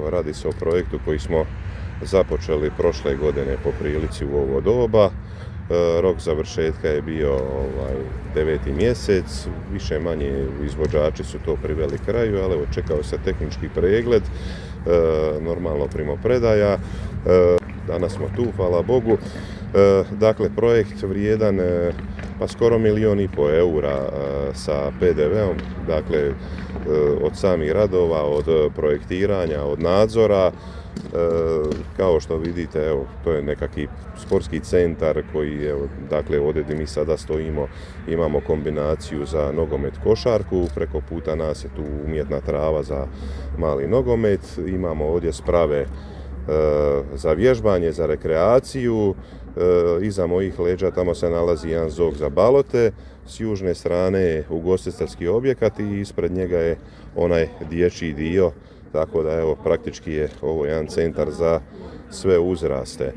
Radi se o projektu koji smo započeli prošle godine po prilici u ovo doba. Rok završetka je bio 9. mjesec, više manje izvođači su to priveli kraju, ali evo čekao se tehnički pregled, normalno primopredaja. Danas smo tu, hvala Bogu. Dakle, projekt vrijedan pa skoro 1,5 milijun eura sa PDV-om, dakle od samih radova, od projektiranja, od nadzora. Kao što vidite, evo, to je nekakvi sportski centar koji, evo, dakle, ovdje gdje mi sada stojimo, imamo kombinaciju za nogomet, košarku, preko puta nas je tu umjetna trava za mali nogomet, imamo ovdje sprave za vježbanje, za rekreaciju. Iza mojih leđa tamo se nalazi jedan zog za balote, s južne strane je ugostiteljski objekat i ispred njega je onaj dječji dio, tako da evo praktički je ovo jedan centar za sve uzraste.